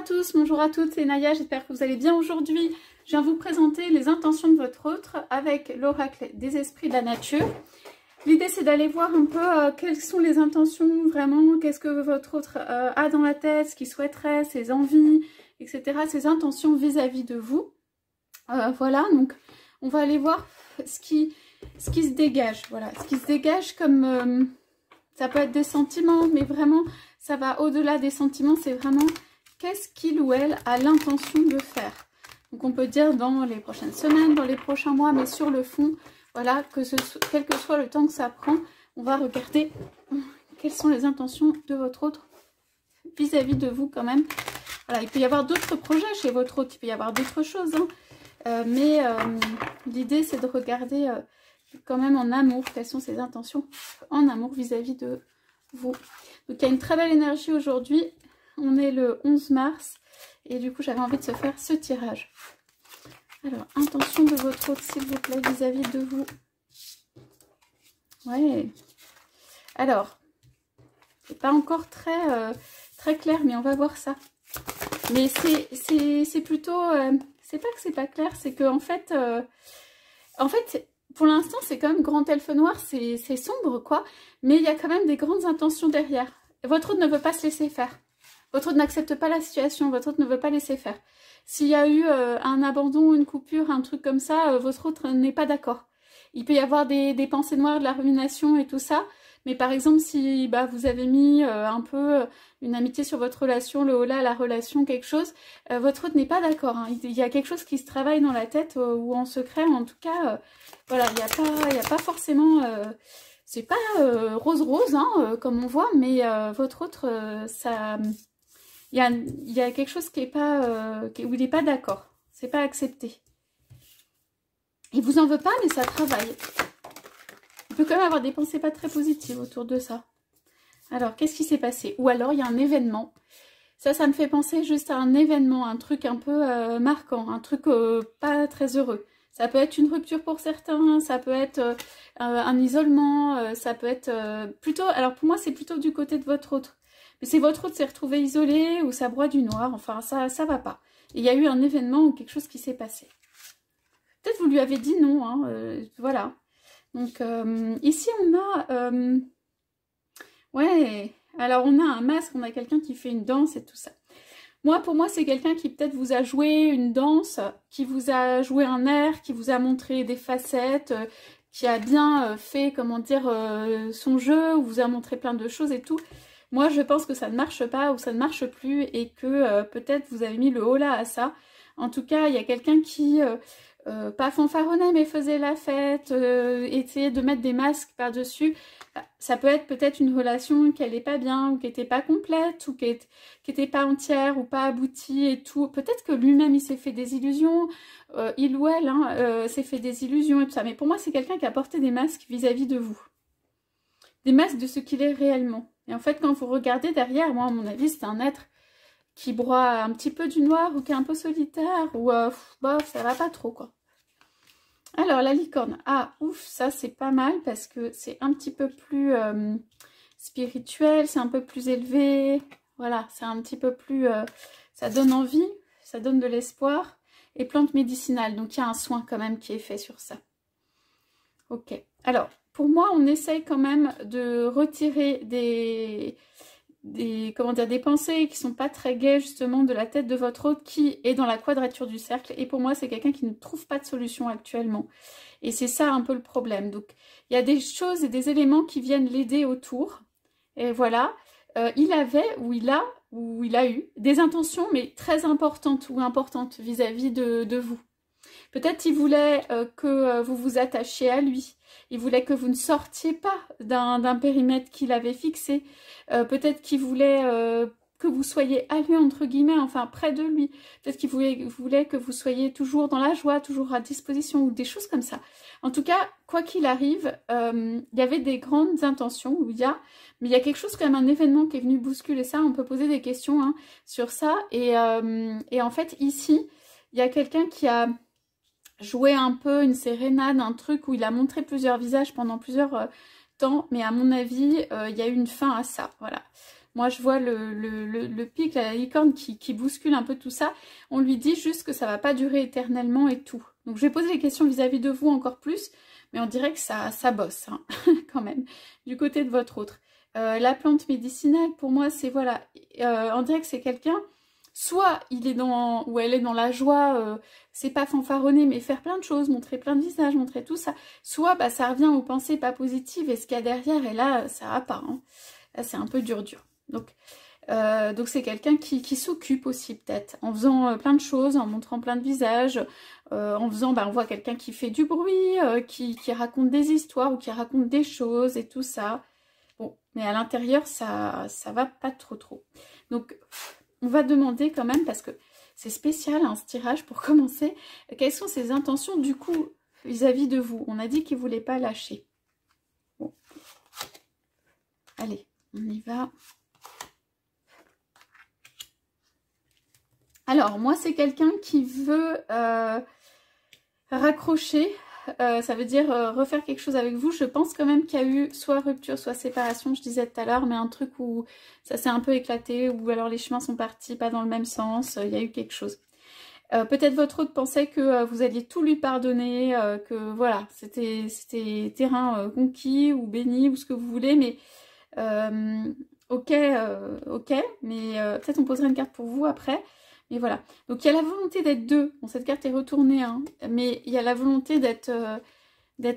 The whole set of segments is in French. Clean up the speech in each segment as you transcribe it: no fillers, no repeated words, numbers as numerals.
à tous, bonjour à toutes, c'est Naya, j'espère que vous allez bien aujourd'hui. Je viens vous présenter les intentions de votre autre avec l'oracle des esprits de la nature. L'idée c'est d'aller voir un peu quelles sont les intentions vraiment, qu'est-ce que votre autre a dans la tête, ce qu'il souhaiterait, ses envies, etc. Ses intentions vis-à-vis de vous. Voilà, donc on va aller voir ce qui se dégage. Voilà, ce qui se dégage comme... ça peut être des sentiments, mais vraiment ça va au-delà des sentiments, c'est vraiment... qu'est-ce qu'il ou elle a l'intention de faire? Donc on peut dire dans les prochaines semaines, dans les prochains mois, mais sur le fond, voilà, quel que soit le temps que ça prend, on va regarder quelles sont les intentions de votre autre vis-à-vis de vous quand même. Voilà, il peut y avoir d'autres projets chez votre autre, il peut y avoir d'autres choses, hein, mais l'idée c'est de regarder quand même en amour, quelles sont ses intentions en amour vis-à-vis de vous. Donc il y a une très belle énergie aujourd'hui. On est le 11 mars et du coup j'avais envie de se faire ce tirage. Alors, intention de votre autre s'il vous plaît vis-à-vis de vous. Ouais. Alors, c'est pas encore très clair mais on va voir ça. Mais c'est plutôt... c'est pas que c'est pas clair, c'est que en fait, pour l'instant c'est quand même grand elfe noir, c'est sombre quoi. Mais il y a quand même des grandes intentions derrière. Votre autre ne veut pas se laisser faire. Votre autre n'accepte pas la situation, votre autre ne veut pas laisser faire. S'il y a eu un abandon, une coupure, un truc comme ça, votre autre n'est pas d'accord. Il peut y avoir des pensées noires, de la rumination et tout ça. Mais par exemple, si vous avez mis un peu une amitié sur votre relation, le holà, la relation, quelque chose, votre autre n'est pas d'accord. Hein. Il y a quelque chose qui se travaille dans la tête ou en secret. En tout cas, voilà, il n'y a pas forcément... c'est pas rose-rose, hein, comme on voit, mais votre autre, ça... Il y a quelque chose qui est pas, où il n'est pas d'accord. C'est pas accepté. Il vous en veut pas, mais ça travaille. Il peut quand même avoir des pensées pas très positives autour de ça. Alors, qu'est-ce qui s'est passé? Ou alors, il y a un événement. Ça me fait penser juste à un événement, un truc un peu marquant, un truc pas très heureux. Ça peut être une rupture pour certains, ça peut être un isolement, ça peut être plutôt... Alors, pour moi, c'est plutôt du côté de votre autre. Mais c'est votre autre s'est retrouvé isolé ou ça broie du noir, enfin ça va pas. Il y a eu un événement ou quelque chose qui s'est passé. Peut-être vous lui avez dit non, hein, voilà. Donc ici on a... ouais, alors on a un masque, on a quelqu'un qui fait une danse et tout ça. Pour moi c'est quelqu'un qui peut-être vous a joué une danse, qui vous a joué un air, qui vous a montré des facettes, qui a bien fait, comment dire, son jeu, ou vous a montré plein de choses et tout. Moi, je pense que ça ne marche pas ou ça ne marche plus et que peut-être vous avez mis le holà à ça. En tout cas, il y a quelqu'un qui, pas fanfaronnait, mais faisait la fête, essayait de mettre des masques par-dessus. Ça peut être peut-être une relation qui n'allait pas bien ou qui n'était pas complète ou qui n'était pas entière ou pas aboutie et tout. Peut-être que lui-même, il s'est fait des illusions, il ou elle hein, s'est fait des illusions et tout ça. Mais pour moi, c'est quelqu'un qui a porté des masques vis-à-vis de vous. Des masques de ce qu'il est réellement. Et en fait, quand vous regardez derrière, moi, à mon avis, c'est un être qui broie un petit peu du noir ou qui est un peu solitaire ou bof, ça va pas trop, quoi. Alors, la licorne. Ah, ouf, ça, c'est pas mal parce que c'est un petit peu plus spirituel, c'est un peu plus élevé. Voilà, c'est un petit peu plus... ça donne envie, ça donne de l'espoir. Et plante médicinale, donc il y a un soin quand même qui est fait sur ça. Ok, alors... Pour moi, on essaye quand même de retirer des pensées qui sont pas très gaies justement de la tête de votre autre qui est dans la quadrature du cercle. Et pour moi, c'est quelqu'un qui ne trouve pas de solution actuellement. Et c'est ça un peu le problème. Donc, il y a des choses et des éléments qui viennent l'aider autour. Et voilà, il avait ou il a eu des intentions mais très importantes ou importantes vis-à-vis de vous. Peut-être il voulait que vous vous attachiez à lui. Il voulait que vous ne sortiez pas d'un périmètre qu'il avait fixé. Peut-être qu'il voulait que vous soyez à lui, entre guillemets, enfin près de lui. Peut-être qu'il voulait que vous soyez toujours dans la joie, toujours à disposition ou des choses comme ça. En tout cas, quoi qu'il arrive, il y avait des grandes intentions, mais il y a quelque chose comme un événement qui est venu bousculer ça. On peut poser des questions hein, sur ça. Et en fait, ici, il y a quelqu'un qui a... jouer un peu une sérénade, un truc où il a montré plusieurs visages pendant plusieurs temps, mais à mon avis, il y a eu une fin à ça, voilà. Moi, je vois le pic, la licorne qui bouscule un peu tout ça. On lui dit juste que ça va pas durer éternellement et tout. Donc, je vais poser les questions vis-à-vis de vous encore plus, mais on dirait que ça bosse, hein, quand même, du côté de votre autre. La plante médicinale, pour moi, c'est, voilà, on dirait que c'est quelqu'un, soit il est dans, ou elle est dans la joie, c'est pas fanfaronner, mais faire plein de choses, montrer plein de visages, montrer tout ça. Soit, bah, ça revient aux pensées pas positives et ce qu'il y a derrière, et là, ça va pas, hein. Là, c'est un peu dur. Donc c'est quelqu'un qui s'occupe aussi, peut-être, en faisant plein de choses, en montrant plein de visages, en faisant, bah, on voit quelqu'un qui fait du bruit, qui raconte des histoires ou qui raconte des choses et tout ça. Bon, mais à l'intérieur, ça va pas trop. Donc, on va demander quand même, parce que c'est spécial, hein, ce tirage, pour commencer, quelles sont ses intentions, du coup, vis-à-vis de vous. On a dit qu'il ne voulait pas lâcher. Bon. Allez, on y va. Alors, moi, c'est quelqu'un qui veut raccrocher. Ça veut dire refaire quelque chose avec vous. Je pense quand même qu'il y a eu soit rupture, soit séparation, je disais tout à l'heure, mais un truc où ça s'est un peu éclaté, ou alors les chemins sont partis pas dans le même sens, il y a eu quelque chose. Peut-être votre autre pensait que vous alliez tout lui pardonner, que voilà, c'était terrain conquis ou béni, ou ce que vous voulez, mais ok, mais peut-être on posera une carte pour vous après. Et voilà, donc il y a la volonté d'être deux. Bon, cette carte est retournée, hein, mais il y a la volonté d'être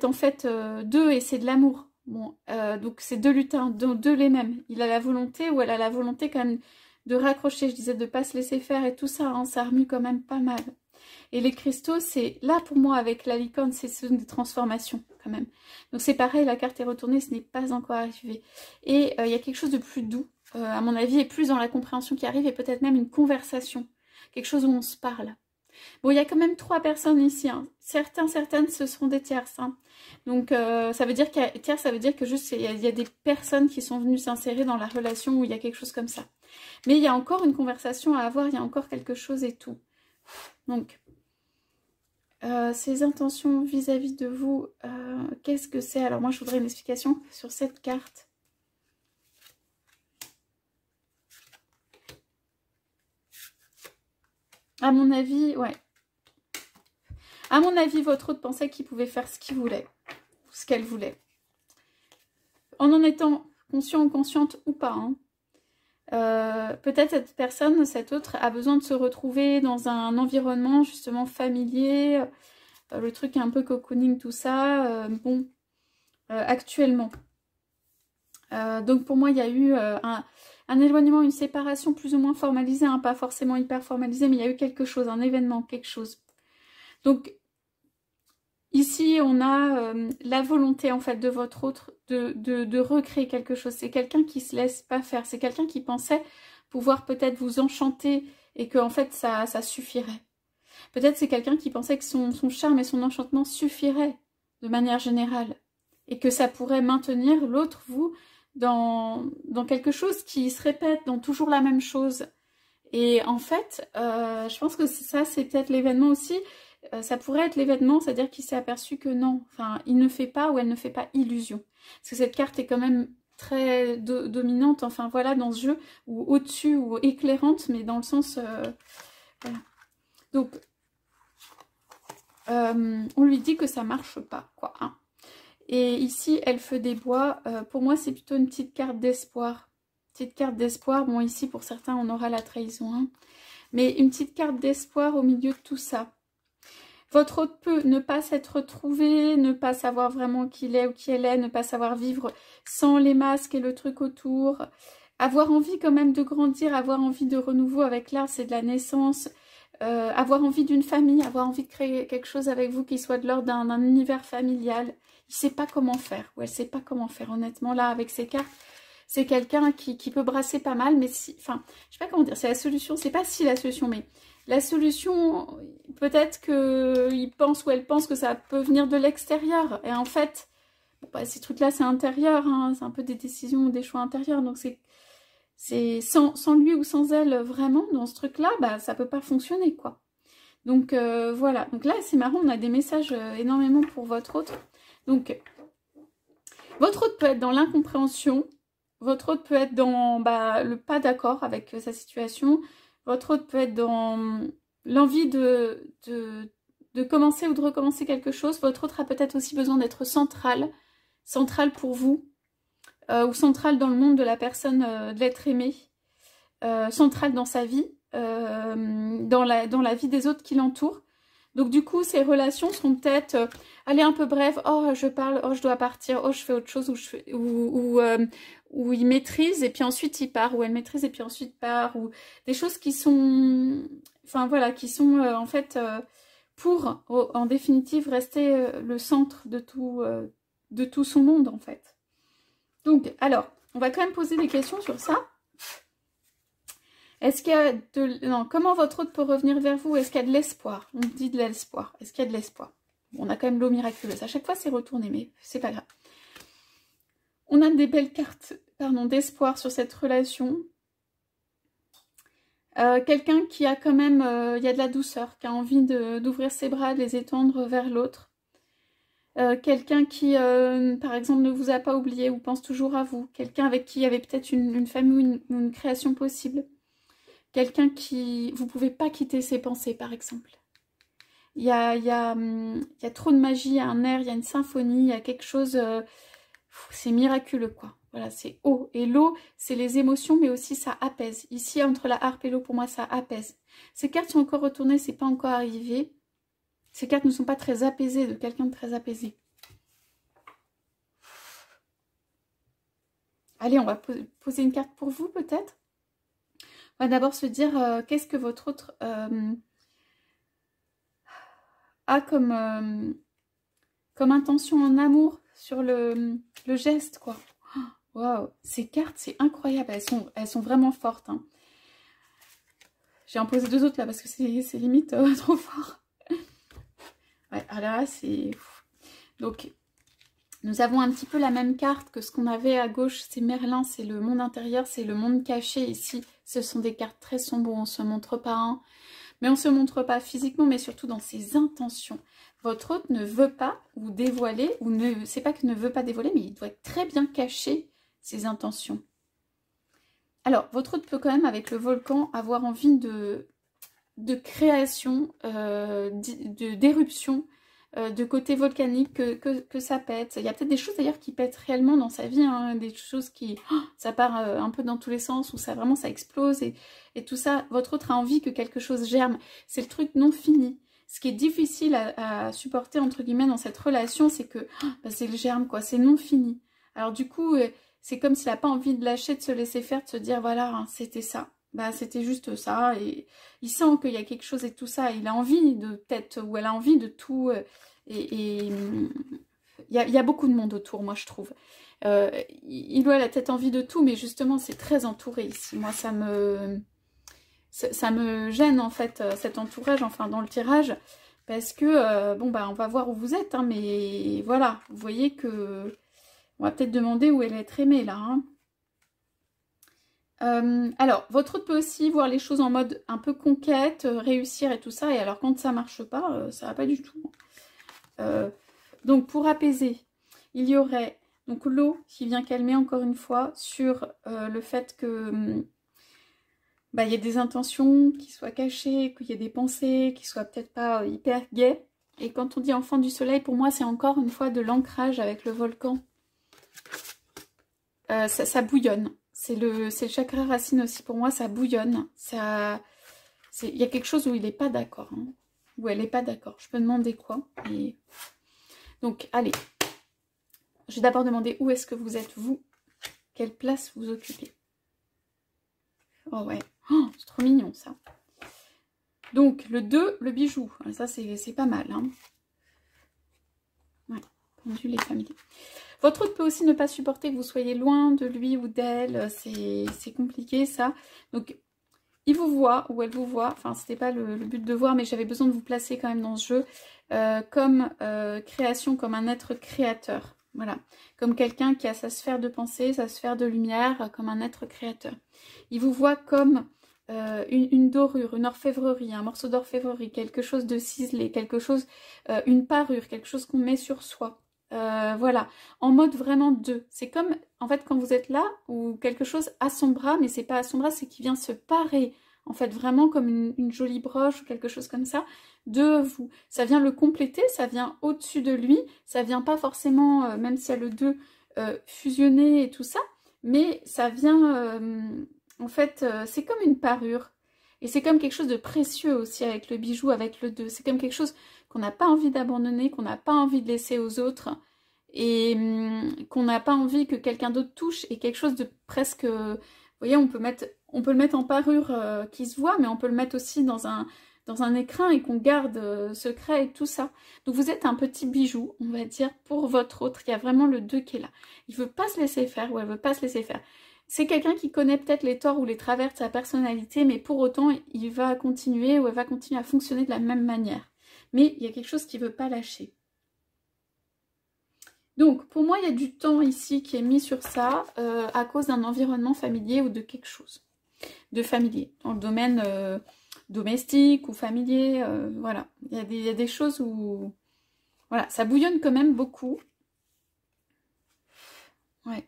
en fait deux, et c'est de l'amour. Bon, donc c'est deux lutins, deux les mêmes. Il a la volonté, ou elle a la volonté quand même de raccrocher. Je disais de ne pas se laisser faire et tout ça, hein, ça remue quand même pas mal. Et les cristaux, c'est là pour moi avec la licorne, c'est des transformations quand même. Donc c'est pareil, la carte est retournée, ce n'est pas encore arrivé. Et il y a quelque chose de plus doux, à mon avis, et plus dans la compréhension qui arrive, et peut-être même une conversation. Quelque chose où on se parle. Bon, il y a quand même 3 personnes ici. Hein. Certaines, ce seront des tierces. Hein. Donc, ça veut dire tierce, ça veut dire que juste, il y a des personnes qui sont venues s'insérer dans la relation où il y a quelque chose comme ça. Mais il y a encore une conversation à avoir, il y a encore quelque chose et tout. Donc, ces intentions vis-à-vis de vous, qu'est-ce que c'est? Alors, moi, je voudrais une explication sur cette carte. À mon avis, ouais. À mon avis, votre autre pensait qu'il pouvait faire ce qu'il voulait, ce qu'elle voulait. En étant conscient ou consciente ou pas. Hein. Peut-être cette personne, cette autre, a besoin de se retrouver dans un environnement justement familier, le truc un peu cocooning, tout ça, bon, actuellement. Donc pour moi, il y a eu un éloignement, une séparation plus ou moins formalisée, hein, pas forcément hyper formalisée, mais il y a eu quelque chose, un événement, quelque chose. Donc, ici, on a la volonté, en fait, de votre autre de recréer quelque chose. C'est quelqu'un qui se laisse pas faire. C'est quelqu'un qui pensait pouvoir peut-être vous enchanter et que, en fait, ça suffirait. Peut-être c'est quelqu'un qui pensait que son charme et son enchantement suffiraient de manière générale et que ça pourrait maintenir l'autre, vous, dans quelque chose qui se répète, dans toujours la même chose. Et en fait, je pense que ça, c'est peut-être l'événement aussi. Ça pourrait être l'événement, c'est-à-dire qu'il s'est aperçu que non, enfin, il ne fait pas ou elle ne fait pas illusion. Parce que cette carte est quand même très dominante, enfin voilà, dans ce jeu, ou au-dessus, ou éclairante, mais dans le sens... voilà. Donc, on lui dit que ça marche pas, quoi. Hein. Et ici, elle fait des bois. Pour moi, c'est plutôt une petite carte d'espoir. Petite carte d'espoir. Bon, ici, pour certains, on aura la trahison. Hein. Mais une petite carte d'espoir au milieu de tout ça. Votre autre peut ne pas s'être retrouvé, ne pas savoir vraiment qui il est ou qui elle est, ne pas savoir vivre sans les masques et le truc autour. Avoir envie quand même de grandir, avoir envie de renouveau avec l'art, c'est de la naissance. Avoir envie d'une famille, avoir envie de créer quelque chose avec vous qui soit de l'ordre d'un univers familial. Il ne sait pas comment faire, ou elle ne sait pas comment faire, honnêtement, là, avec ces cartes. C'est quelqu'un qui peut brasser pas mal, mais si, enfin, je sais pas comment dire, c'est la solution, c'est pas si la solution, mais la solution, peut-être qu'il pense ou elle pense que ça peut venir de l'extérieur, et en fait, bon, bah, ces trucs-là, c'est intérieur, hein, c'est un peu des décisions ou des choix intérieurs, donc c'est sans lui ou sans elle, vraiment, dans ce truc-là, bah, ça peut pas fonctionner, quoi. Donc, voilà. Donc là, c'est marrant, on a des messages énormément pour votre autre. Donc, votre autre peut être dans l'incompréhension, votre autre peut être dans le pas d'accord avec sa situation. Votre autre peut être dans l'envie de commencer ou de recommencer quelque chose. Votre autre a peut-être aussi besoin d'être central pour vous, ou central dans le monde de la personne, de l'être aimé, central dans sa vie, dans la vie des autres qui l'entourent. Donc du coup, ces relations sont peut-être, allez, un peu brèves, oh je parle, oh je dois partir, oh je fais autre chose, ou il maîtrise et puis ensuite il part, ou elle maîtrise et puis ensuite part, ou des choses qui sont, enfin voilà, qui sont en fait pour, en définitive, rester le centre de tout son monde en fait. Donc, alors, on va quand même poser des questions sur ça. Est-ce qu'il y a non, comment votre autre peut revenir vers vous? Est-ce qu'il y a de l'espoir? On dit de l'espoir. Est-ce qu'il y a de l'espoir? Bon, on a quand même l'eau miraculeuse. À chaque fois, c'est retourné, mais c'est pas grave. On a des belles cartes, pardon, d'espoir sur cette relation. Quelqu'un qui a quand même, il y a de la douceur, qui a envie d'ouvrir ses bras, de les étendre vers l'autre. Quelqu'un qui, par exemple, ne vous a pas oublié ou pense toujours à vous. Quelqu'un avec qui il y avait peut-être une famille ou une création possible. Quelqu'un qui... Vous ne pouvez pas quitter ses pensées, par exemple. Il y a trop de magie, il y a un air, il y a une symphonie, il y a quelque chose... c'est miraculeux, quoi. Voilà, c'est eau. Et l'eau, c'est les émotions, mais aussi ça apaise. Ici, entre la harpe et l'eau, pour moi, ça apaise. Ces cartes sont encore retournées, c'est pas encore arrivé. Ces cartes ne sont pas très apaisées, de quelqu'un de très apaisé. Allez, on va poser une carte pour vous, peut-être. On va d'abord se dire, qu'est-ce que votre autre a comme intention en amour sur le geste, quoi. Waouh, ces cartes, c'est incroyable. Elles sont vraiment fortes. Hein. J'ai en posé deux autres là parce que c'est limite trop fort. Ouais, alors là, c'est... Donc, nous avons un petit peu la même carte que ce qu'on avait à gauche. C'est Merlin, c'est le monde intérieur, c'est le monde caché. Ici, ce sont des cartes très sombres où on ne se montre pas un. Mais on ne se montre pas physiquement, mais surtout dans ses intentions. Votre hôte ne veut pas vous dévoiler, ou ne, c'est pas qu'il ne veut pas dévoiler, mais il doit très bien cacher ses intentions. Alors, votre hôte peut quand même, avec le volcan, avoir envie de création, d'éruption, de côté volcanique, que ça pète. Il y a peut-être des choses d'ailleurs qui pètent réellement dans sa vie, hein, des choses qui... ça part un peu dans tous les sens, où ça vraiment ça explose, et tout ça. Votre autre a envie que quelque chose germe. C'est le truc non fini. Ce qui est difficile à supporter, entre guillemets, dans cette relation, c'est que c'est le germe, quoi, c'est non fini. Alors du coup, c'est comme s'il n'a pas envie de lâcher, de se laisser faire, de se dire, voilà, hein, c'était ça. Bah, c'était juste ça, et il sent qu'il y a quelque chose et tout ça, il a envie de peut-être, ou elle a envie de tout, et il y a beaucoup de monde autour, moi je trouve. Il ou elle a peut-être envie de tout, mais justement c'est très entouré ici. Moi ça me gêne en fait, cet entourage, enfin dans le tirage, parce que, bon bah on va voir où vous êtes, hein, mais voilà, vous voyez que, on va peut-être demander où elle est être aimée là, hein. Alors, votre autre peut aussi voir les choses en mode un peu conquête, réussir et tout ça. Et alors, quand ça marche pas, ça va pas du tout. Donc, pour apaiser, il y aurait donc l'eau qui vient calmer encore une fois sur le fait que il y a des intentions qui soient cachées, qu'il y ait des pensées qui soient peut-être pas hyper gaies. Et quand on dit enfant du soleil, pour moi, c'est encore une fois de l'ancrage avec le volcan. Ça bouillonne. C'est le chakra racine aussi, pour moi, ça bouillonne. Il y a quelque chose où il n'est pas d'accord. Hein, où elle n'est pas d'accord. Je peux demander quoi. Et... Donc, allez. Je vais d'abord demander où est-ce que vous êtes, vous. Quelle place vous occupez. Oh ouais. Oh, c'est trop mignon, ça. Donc, le 2, le bijou. Ça, c'est pas mal. Hein. Ouais, pendule et famille. Votre autre peut aussi ne pas supporter que vous soyez loin de lui ou d'elle. C'est compliqué, ça. Donc, il vous voit ou elle vous voit. Enfin, c'était pas le but de voir, mais j'avais besoin de vous placer quand même dans ce jeu. Comme création, comme un être créateur. Voilà. Comme quelqu'un qui a sa sphère de pensée, sa sphère de lumière, comme un être créateur. Il vous voit comme une dorure, une orfèvrerie, un morceau d'orfèvrerie, quelque chose de ciselé, quelque chose, une parure, quelque chose qu'on met sur soi. voilà, en mode vraiment deux. C'est comme, en fait, quand vous êtes là, où quelque chose a son bras, mais c'est pas à son bras, c'est qu'il vient se parer, en fait, vraiment comme une jolie broche ou quelque chose comme ça, de vous. Ça vient le compléter, ça vient au-dessus de lui, ça vient pas forcément, même s'il y a le deux, fusionner et tout ça, mais ça vient, en fait, c'est comme une parure. Et c'est comme quelque chose de précieux aussi avec le bijou, avec le 2. C'est comme quelque chose qu'on n'a pas envie d'abandonner, qu'on n'a pas envie de laisser aux autres et qu'on n'a pas envie que quelqu'un d'autre touche et quelque chose de presque... vous voyez, on peut le mettre en parure qui se voit, mais on peut le mettre aussi dans un écrin et qu'on garde secret et tout ça. Donc vous êtes un petit bijou, on va dire, pour votre autre. Il y a vraiment le 2 qui est là. Il ne veut pas se laisser faire ou elle ne veut pas se laisser faire. C'est quelqu'un qui connaît peut-être les torts ou les travers de sa personnalité, mais pour autant, il va continuer ou elle va continuer à fonctionner de la même manière. Mais il y a quelque chose qui ne veut pas lâcher. Donc, pour moi, il y a du temps ici qui est mis sur ça à cause d'un environnement familier ou de quelque chose de familier, dans le domaine domestique ou familier, voilà. Il y a des choses où... Voilà, ça bouillonne quand même beaucoup. Ouais.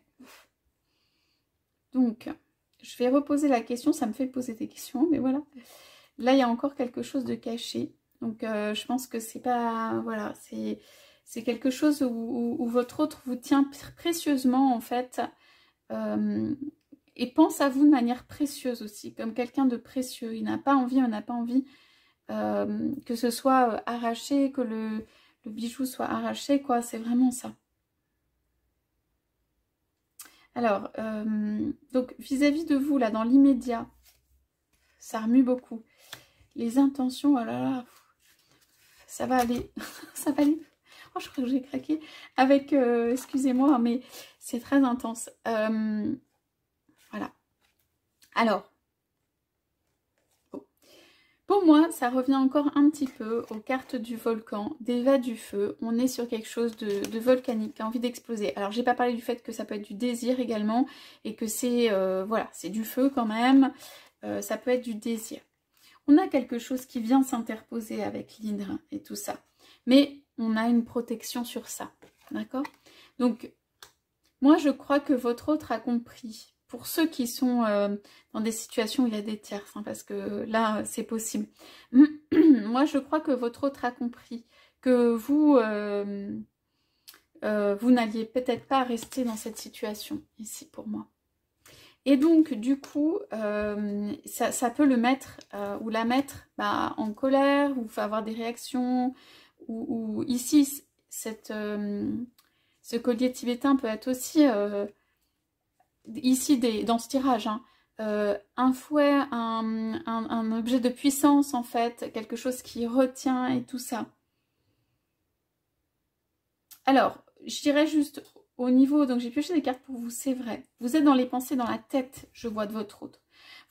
Donc, je vais reposer la question, ça me fait poser des questions, mais voilà. Là, il y a encore quelque chose de caché. Donc, je pense que c'est pas... Voilà, c'est quelque chose où votre autre vous tient précieusement, en fait. Et pense à vous de manière précieuse aussi, comme quelqu'un de précieux. Il n'a pas envie, on n'a pas envie que ce soit arraché, que le bijou soit arraché, quoi. C'est vraiment ça. Alors, donc vis-à-vis de vous, là, dans l'immédiat, ça remue beaucoup. Les intentions, oh là là, ça va aller, ça va aller. Oh, je crois que j'ai craqué avec, excusez-moi, mais c'est très intense. Voilà. Alors, pour moi, ça revient encore un petit peu aux cartes du volcan, d'Eva du feu. On est sur quelque chose de volcanique, qui a envie d'exploser. Alors, j'ai pas parlé du fait que ça peut être du désir également, et que c'est, voilà, c'est du feu quand même. Ça peut être du désir. On a quelque chose qui vient s'interposer avec l'hydre et tout ça. Mais on a une protection sur ça, d'accord? Donc, moi, je crois que votre autre a compris. Pour ceux qui sont dans des situations où il y a des tierces, hein, parce que là, c'est possible. Moi, je crois que votre autre a compris que vous, vous n'alliez peut-être pas rester dans cette situation, ici, pour moi. Et donc, du coup, ça peut le mettre ou la mettre en colère, ou avoir des réactions, ou ici, ce collier tibétain peut être aussi... ici dans ce tirage, hein, un fouet, un objet de puissance en fait, quelque chose qui retient et tout ça. Alors, je dirais juste au niveau, donc j'ai pioché des cartes pour vous, c'est vrai. Vous êtes dans les pensées, dans la tête, je vois, de votre autre.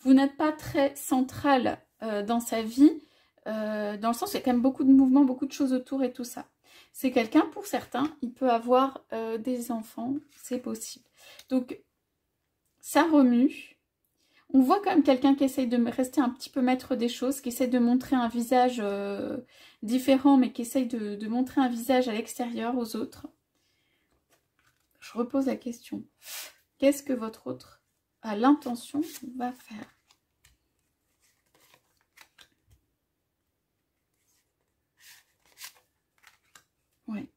Vous n'êtes pas très central dans sa vie, dans le sens où il y a quand même beaucoup de mouvements, beaucoup de choses autour et tout ça. C'est quelqu'un, pour certains, il peut avoir des enfants, c'est possible. Donc, ça remue. On voit quand même quelqu'un qui essaye de rester un petit peu maître des choses, qui essaye de montrer un visage différent, mais qui essaye de montrer un visage à l'extérieur aux autres. Je repose la question. Qu'est-ce que votre autre a l'intention va faire? Ouais.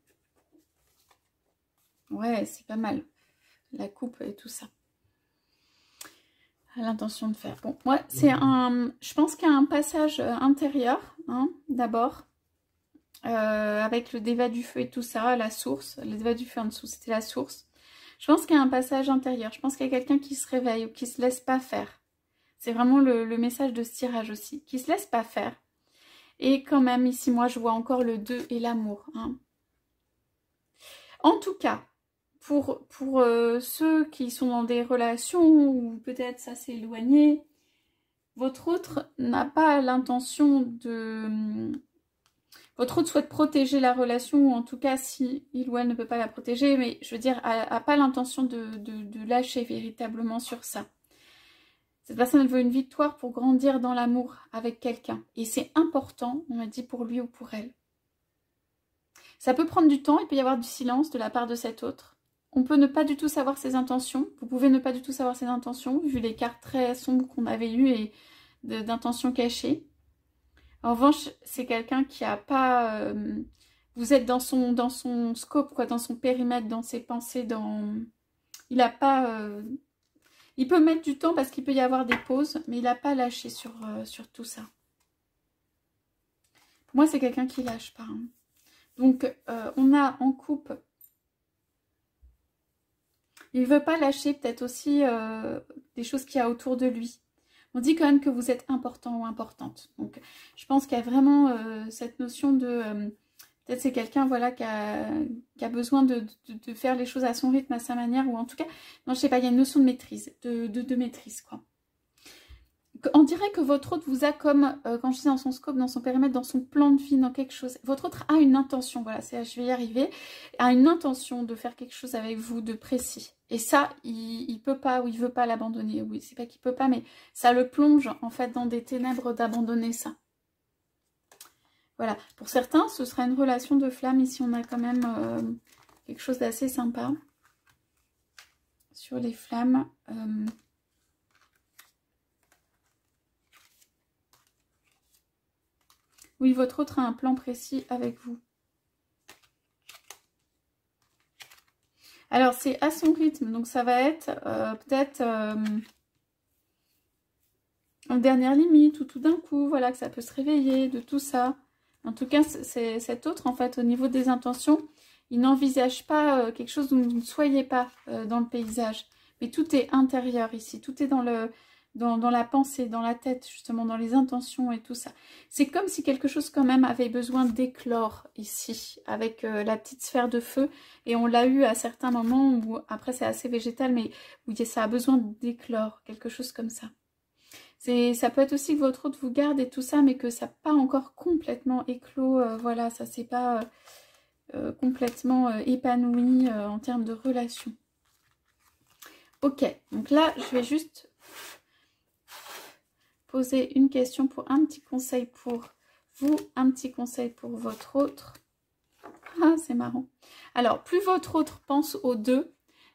Ouais, c'est pas mal. La coupe et tout ça. L'intention de faire. Bon, moi, c'est un... Je pense qu'il y a un passage intérieur, hein, d'abord. Avec le déva du feu et tout ça, la source. Le déva du feu en dessous, c'était la source. Je pense qu'il y a un passage intérieur. Je pense qu'il y a quelqu'un qui se réveille ou qui se laisse pas faire. C'est vraiment le message de ce tirage aussi. Qui se laisse pas faire. Et quand même, ici, moi, je vois encore le 2 et l'amour. Hein. En tout cas, pour ceux qui sont dans des relations où peut-être ça s'est éloigné, votre autre n'a pas l'intention de... Votre autre souhaite protéger la relation, ou en tout cas, si il ou elle ne peut pas la protéger, mais je veux dire, n'a pas l'intention de lâcher véritablement sur ça. Cette personne, elle veut une victoire pour grandir dans l'amour avec quelqu'un. Et c'est important, on m'a dit, pour lui ou pour elle. Ça peut prendre du temps, il peut y avoir du silence de la part de cet autre. On peut ne pas du tout savoir ses intentions. Vous pouvez ne pas du tout savoir ses intentions, vu les cartes très sombres qu'on avait eues et d'intentions cachées. En revanche, c'est quelqu'un qui a pas... vous êtes dans son scope, quoi, dans son périmètre, dans ses pensées, dans... Il a pas... il peut mettre du temps parce qu'il peut y avoir des pauses, mais il n'a pas lâché sur tout ça. Pour moi, c'est quelqu'un qui lâche pas. Hein. Donc, on a en couple... Il ne veut pas lâcher peut-être aussi des choses qu'il y a autour de lui. On dit quand même que vous êtes important ou importante. Donc, je pense qu'il y a vraiment cette notion de... peut-être c'est quelqu'un voilà, qui a besoin de faire les choses à son rythme, à sa manière. Ou en tout cas, non, je sais pas, il y a une notion de maîtrise. De maîtrise, quoi. On dirait que votre autre vous a comme, quand je dis dans son scope, dans son périmètre, dans son plan de vie, dans quelque chose. Votre autre a une intention, voilà, je vais y arriver, a une intention de faire quelque chose avec vous de précis. Et ça, il peut pas ou il veut pas l'abandonner. Oui, c'est pas qu'il peut pas, mais ça le plonge en fait dans des ténèbres d'abandonner ça. Voilà, pour certains, ce sera une relation de flamme. Ici, on a quand même quelque chose d'assez sympa sur les flammes. Oui, votre autre a un plan précis avec vous. Alors, c'est à son rythme. Donc, ça va être peut-être en dernière limite ou tout d'un coup. Voilà, que ça peut se réveiller de tout ça. En tout cas, c'est cet autre, en fait, au niveau des intentions, il n'envisage pas quelque chose où vous ne soyez pas dans le paysage. Mais tout est intérieur ici. Tout est dans la pensée, dans la tête, justement, dans les intentions et tout ça. C'est comme si quelque chose quand même avait besoin d'éclore ici, avec la petite sphère de feu. Et on l'a eu à certains moments où, après c'est assez végétal, mais où ça a besoin d'éclore, quelque chose comme ça. Ça peut être aussi que votre autre vous garde et tout ça, mais que ça n'a pas encore complètement éclos. Voilà, ça s'est pas complètement épanoui en termes de relation. Ok, donc là, je vais juste... poser une question pour un petit conseil pour vous, un petit conseil pour votre autre. Ah, c'est marrant. Alors, plus votre autre pense aux deux,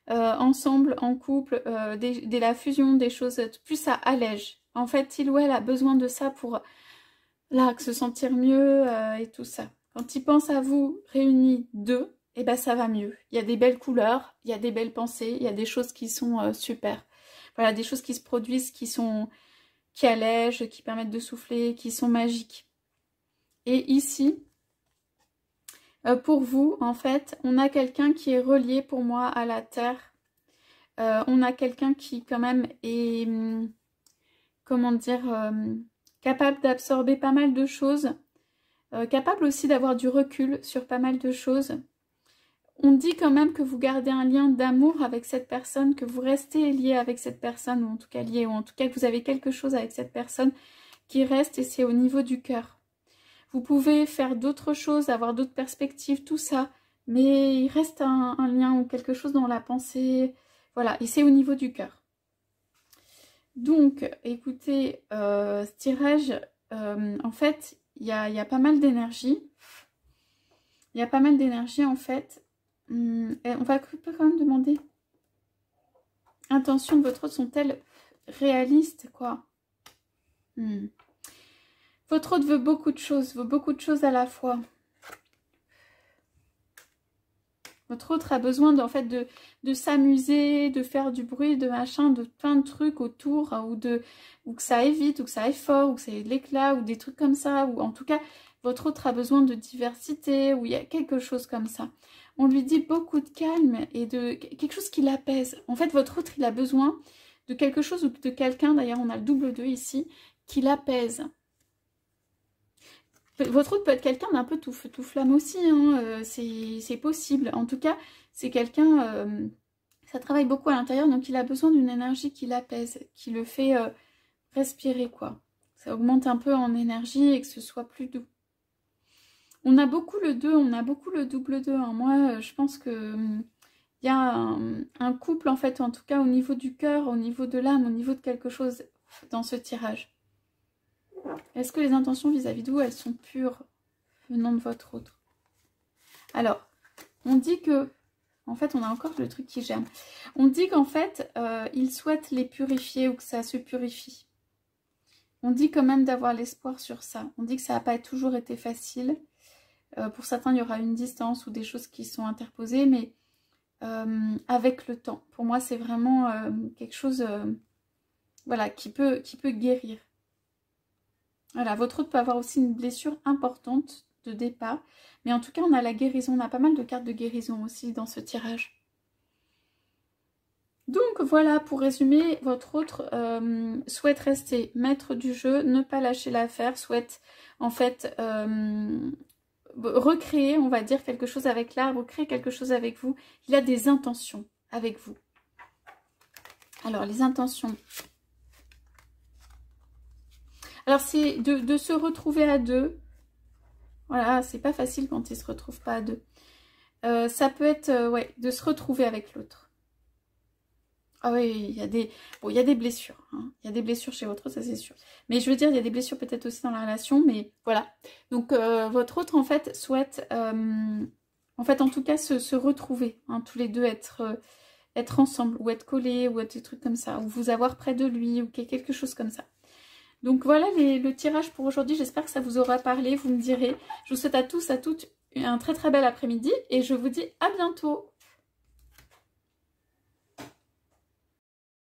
ensemble, en couple, dès la fusion des choses, plus ça allège. En fait, il ou elle a besoin de ça pour là, se sentir mieux et tout ça. Quand il pense à vous réunis deux, eh ben, ça va mieux. Il y a des belles couleurs, il y a des belles pensées, il y a des choses qui sont super. Voilà, des choses qui se produisent, qui allègent, qui permettent de souffler, qui sont magiques. Et ici, pour vous, en fait, on a quelqu'un qui est relié pour moi à la terre. On a quelqu'un qui quand même est, comment dire, capable d'absorber pas mal de choses, capable aussi d'avoir du recul sur pas mal de choses. On dit quand même que vous gardez un lien d'amour avec cette personne, que vous restez lié avec cette personne, ou en tout cas lié, ou en tout cas que vous avez quelque chose avec cette personne qui reste, et c'est au niveau du cœur. Vous pouvez faire d'autres choses, avoir d'autres perspectives, tout ça, mais il reste un lien ou quelque chose dans la pensée, voilà, et c'est au niveau du cœur. Donc, écoutez, ce tirage, en fait, il y a pas mal d'énergie. Il y a pas mal d'énergie, en fait. On va quand même demander. Intentions de votre autre sont-elles réalistes, quoi? Votre autre veut beaucoup de choses à la fois. Votre autre a besoin en fait de s'amuser, de faire du bruit, de machin, de plein de trucs autour, hein, ou que ça aille vite, ou que ça aille fort, ou que ça ait de l'éclat, ou des trucs comme ça, ou en tout cas, votre autre a besoin de diversité, ou il y a quelque chose comme ça. On lui dit beaucoup de calme et de quelque chose qui l'apaise. En fait, votre autre, il a besoin de quelque chose ou de quelqu'un, d'ailleurs on a le double 2 ici, qui l'apaise. Votre autre peut être quelqu'un d'un peu tout feu, tout flamme aussi, hein, c'est possible. En tout cas, c'est quelqu'un, ça travaille beaucoup à l'intérieur, donc il a besoin d'une énergie qui l'apaise, qui le fait respirer, quoi. Ça augmente un peu en énergie et que ce soit plus doux. On a beaucoup le 2, on a beaucoup le double 2. Hein. Moi, je pense que il y a un couple, en fait, en tout cas au niveau du cœur, au niveau de l'âme, au niveau de quelque chose dans ce tirage. Est-ce que les intentions vis-à-vis de vous, elles sont pures venant de votre autre? Alors, on dit que... En fait, on a encore le truc qui germe. On dit qu'en fait, il souhaite les purifier ou que ça se purifie. On dit quand même d'avoir l'espoir sur ça. On dit que ça n'a pas toujours été facile. Pour certains, il y aura une distance ou des choses qui sont interposées, mais avec le temps. Pour moi, c'est vraiment quelque chose voilà, qui peut guérir. Voilà, votre autre peut avoir aussi une blessure importante de départ. Mais en tout cas, on a la guérison. On a pas mal de cartes de guérison aussi dans ce tirage. Donc voilà, pour résumer, votre autre souhaite rester maître du jeu, ne pas lâcher l'affaire, souhaite en fait recréer, on va dire, quelque chose avec l'arbre, créer quelque chose avec vous. Il a des intentions avec vous. Alors, les intentions. Alors, c'est de se retrouver à deux. Voilà, c'est pas facile quand ils se retrouvent pas à deux. Ça peut être, ouais, de se retrouver avec l'autre. Ah oui, il y a des blessures. Hein. Il y a des blessures chez votre autre, ça c'est sûr. Mais je veux dire, il y a des blessures peut-être aussi dans la relation, mais voilà. Donc, votre autre, en fait, souhaite, en fait, en tout cas, se retrouver. Hein, tous les deux, être ensemble, ou être collés, ou être des trucs comme ça. Ou vous avoir près de lui, ou quelque chose comme ça. Donc, voilà le tirage pour aujourd'hui. J'espère que ça vous aura parlé. Vous me direz. Je vous souhaite à tous, à toutes, un très très bel après-midi. Et je vous dis à bientôt.